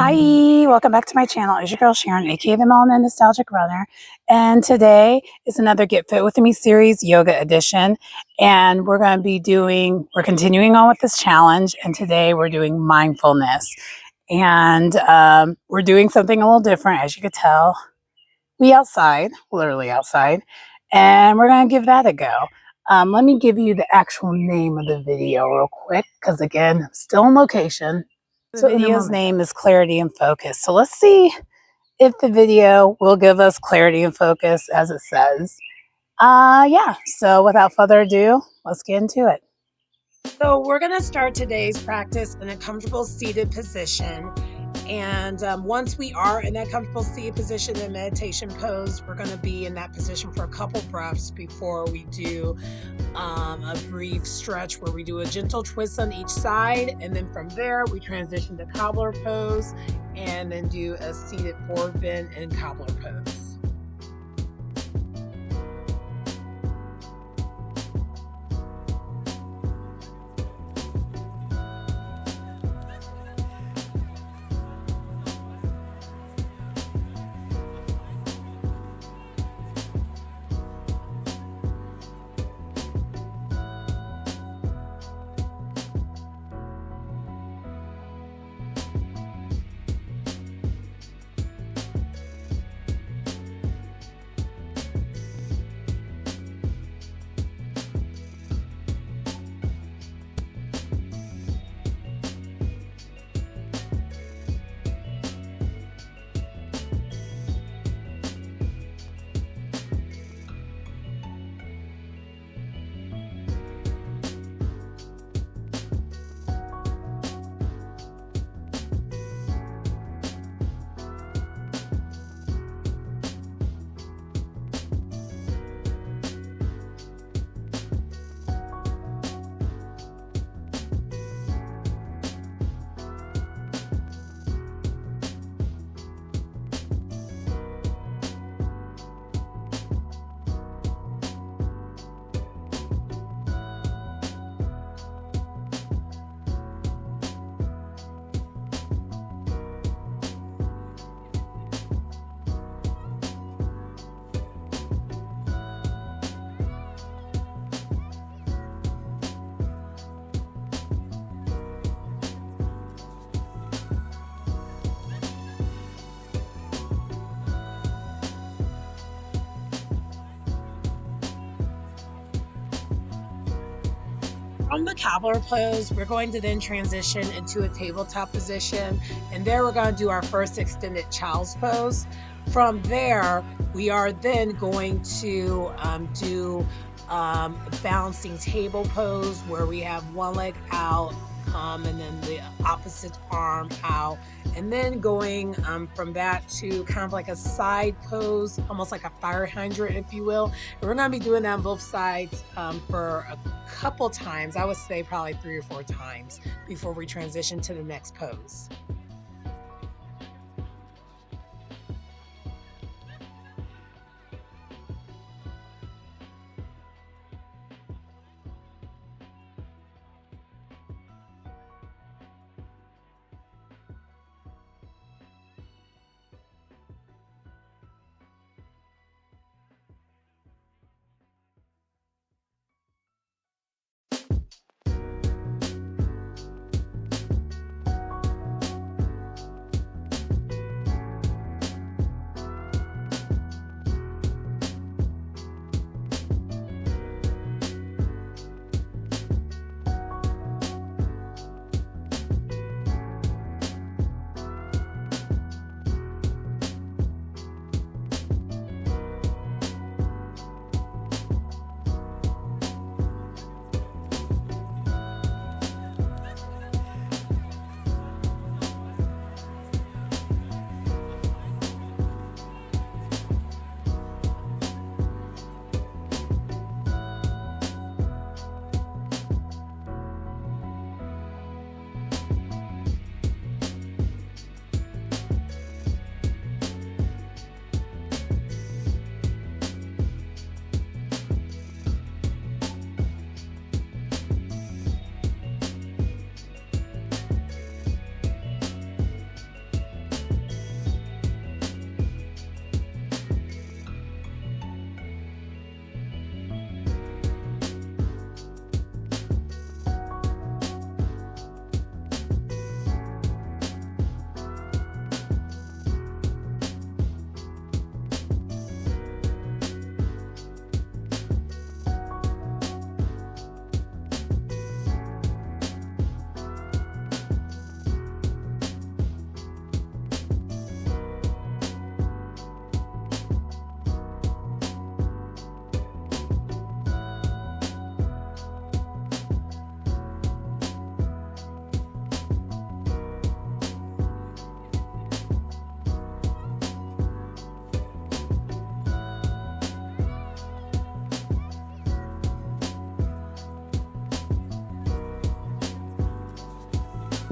Hi, welcome back to my channel. It's your girl Sharon, aka the Melanin Nostalgic Runner, and today is another Get Fit With Me series, Yoga Edition, and we're continuing on with this challenge, and today we're doing mindfulness, and we're doing something a little different, as you could tell. Literally outside, and we're going to give that a go. Let me give you the actual name of the video real quick, because again, I'm still on location. The video's name is Clarity and Focus. So let's see if the video will give us clarity and focus as it says. Yeah, so without further ado, let's get into it. So we're going to start today's practice in a comfortable seated position. And once we are in that comfortable seated position in meditation pose, we're going to be in that position for a couple breaths before we do a brief stretch where we do a gentle twist on each side, and then from there we transition to cobbler pose and then do a seated forward bend and cobbler pose. From the cobbler pose, we're going to then transition into a tabletop position, and there we're going to do our first extended child's pose. From there, we are then going to do balancing table pose, where we have one leg out and then the opposite arm out, and then going from that to kind of like a side pose, almost like a fire hydrant, if you will. And we're going to be doing that on both sides for a couple times. I would say probably 3 or 4 times before we transition to the next pose.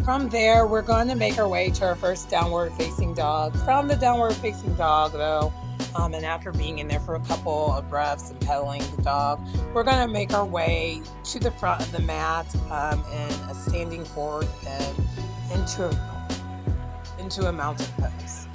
From there, we're going to make our way to our first downward facing dog. From the downward facing dog, though, and after being in there for a couple of breaths and pedaling the dog, we're going to make our way to the front of the mat in a standing forward bend into a mountain pose.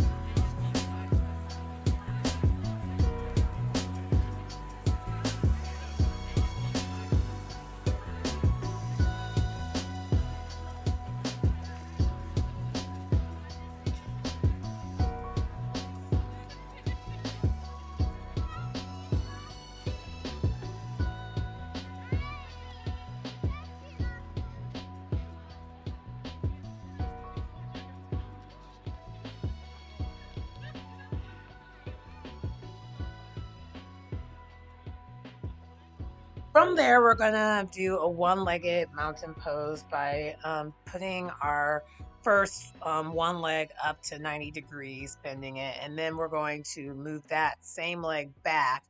From there, we're gonna do a one-legged mountain pose by putting our first one leg up to 90 degrees, bending it, and then we're going to move that same leg back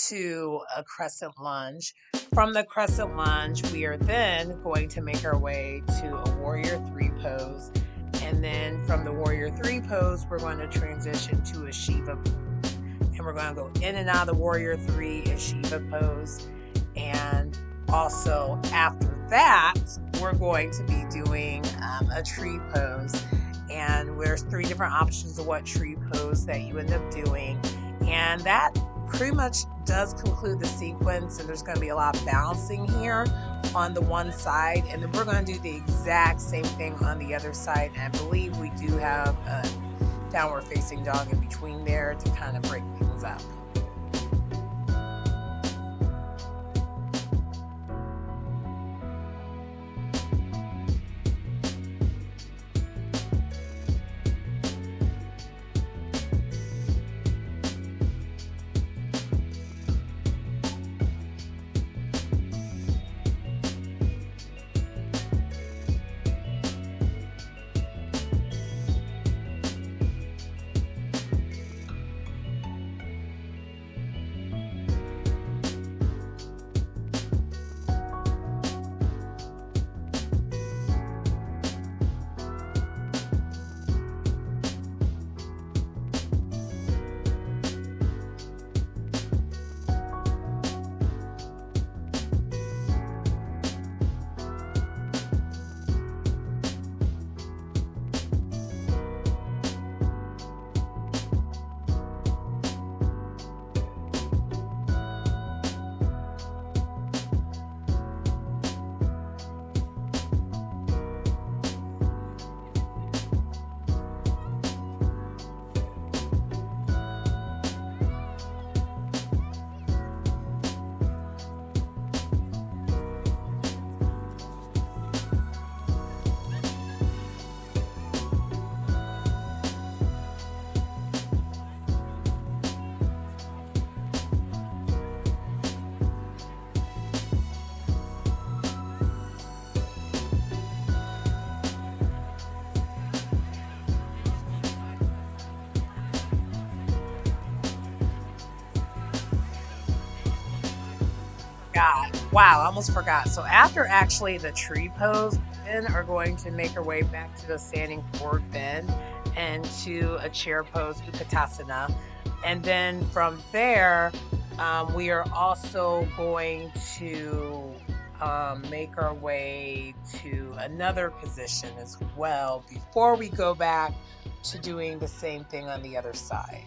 to a crescent lunge. From the crescent lunge, we are then going to make our way to a warrior three pose, and then from the warrior three pose, we're going to transition to a Shiva pose, and we're going to go in and out of the warrior three and Shiva pose. And also after that, we're going to be doing a tree pose. And there's 3 different options of what tree pose that you end up doing. And that pretty much does conclude the sequence. And there's going to be a lot of balancing here on the one side. And then we're going to do the exact same thing on the other side. And I believe we do have a downward facing dog in between there to kind of break things up. Wow, I almost forgot. So after actually the tree pose, then are going to make our way back to the standing forward bend and to a chair pose, Utkatasana. And then from there, we are also going to make our way to another position as well before we go back to doing the same thing on the other side.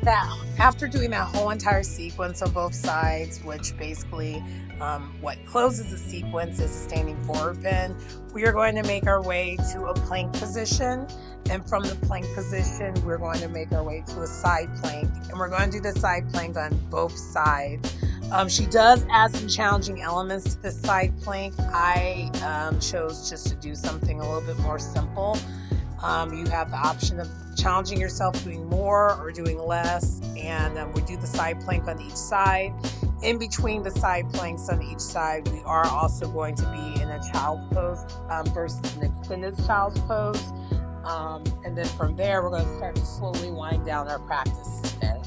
that after doing that whole entire sequence on both sides, which basically what closes the sequence is a standing forward pin, we are going to make our way to a plank position. And from the plank position, we're going to make our way to a side plank. And we're going to do the side plank on both sides. She does add some challenging elements to the side plank. I chose just to do something a little bit more simple. You have the option of challenging yourself, doing more or doing less, and we do the side plank on each side. In between the side planks on each side, we are also going to be in a child's pose versus an extended child's pose. And then from there, we're going to start to slowly wind down our practice today.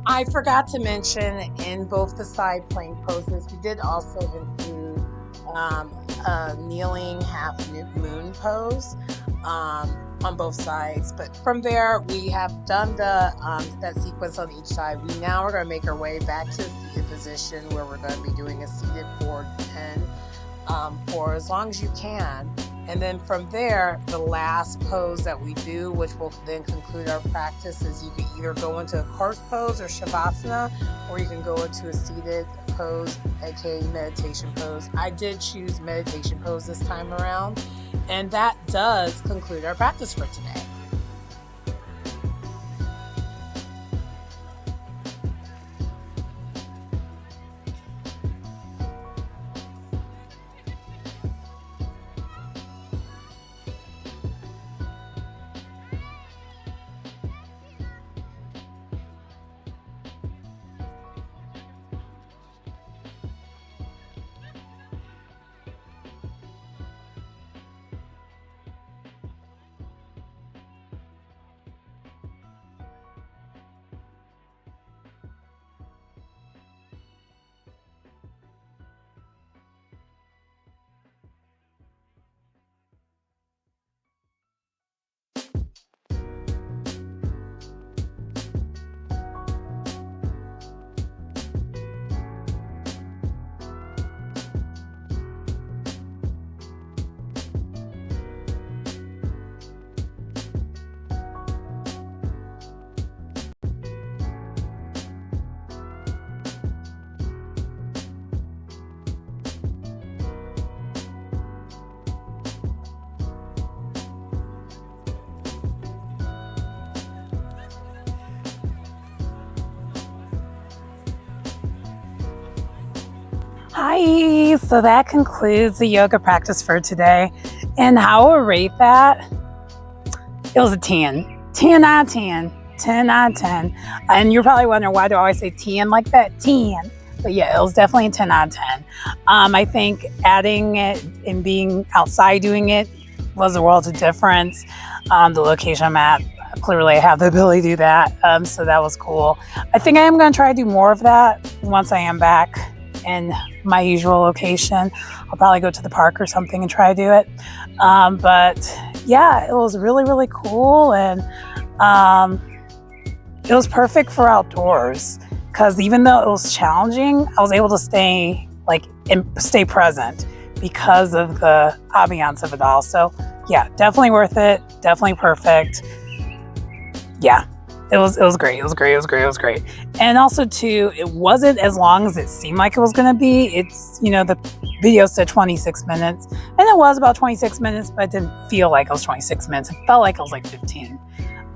I forgot to mention in both the side plank poses, we did also include a kneeling half moon pose on both sides. But from there, we have done the that sequence on each side. We now are going to make our way back to the seated position where we're going to be doing a seated forward pin for as long as you can. And then from there, the last pose that we do, which will then conclude our practice, is you can either go into a corpse pose or shavasana, or you can go into a seated pose, aka meditation pose. I did choose meditation pose this time around, and that does conclude our practice for today. Hi, so that concludes the yoga practice for today. And how I would rate that, it was a 10. 10 out of 10. 10 out of 10. And you're probably wondering, why do I always say 10 like that? 10. But yeah, it was definitely a 10 out of 10. I think adding it and being outside doing it was a world of difference. The location I'm at, clearly I have the ability to do that. So that was cool. I think I am going to try to do more of that once I am back in my usual location. I'll probably go to the park or something and try to do it. But yeah, it was really, really cool. And it was perfect for outdoors because even though it was challenging, I was able to stay present because of the ambiance of it all. So yeah, definitely worth it. Definitely perfect. Yeah. It was great. It was great. And also too, it wasn't as long as it seemed like it was going to be. It's, the video said 26 minutes and it was about 26 minutes, but it didn't feel like it was 26 minutes. It felt like it was like 15.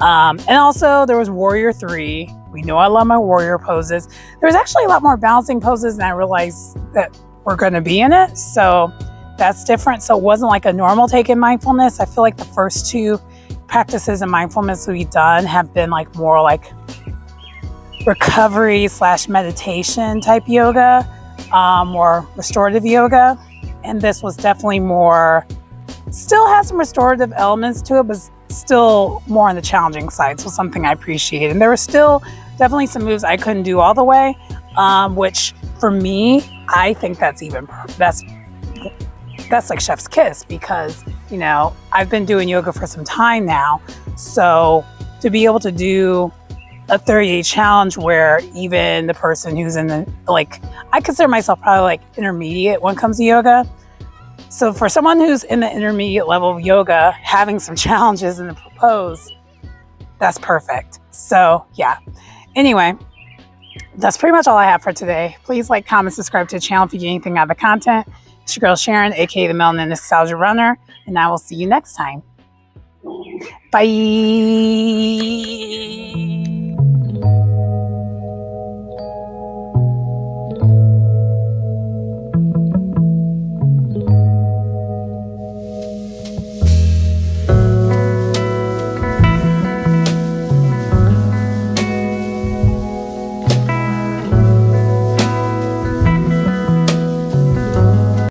And also there was Warrior 3. We know I love my warrior poses. There was actually a lot more balancing poses than I realized that were going to be in it. So that's different. So it wasn't like a normal take in mindfulness. I feel like the first two practices in mindfulness we've done have been more like recovery / meditation type yoga, more restorative yoga. And this was definitely more, still has some restorative elements to it, but still more on the challenging side. So something I appreciated. And there were still definitely some moves I couldn't do all the way, which for me, I think that's like chef's kiss because, I've been doing yoga for some time now. So to be able to do a 30-day challenge where even the person who's in the, I consider myself probably intermediate when it comes to yoga. So for someone who's in the intermediate level of yoga, having some challenges in the pose, that's perfect. So yeah. Anyway, that's pretty much all I have for today. Please like, comment, subscribe to the channel if you get anything out of the content. It's your girl Sharon, aka the Melanin Nostalgia Runner, and I will see you next time. Bye.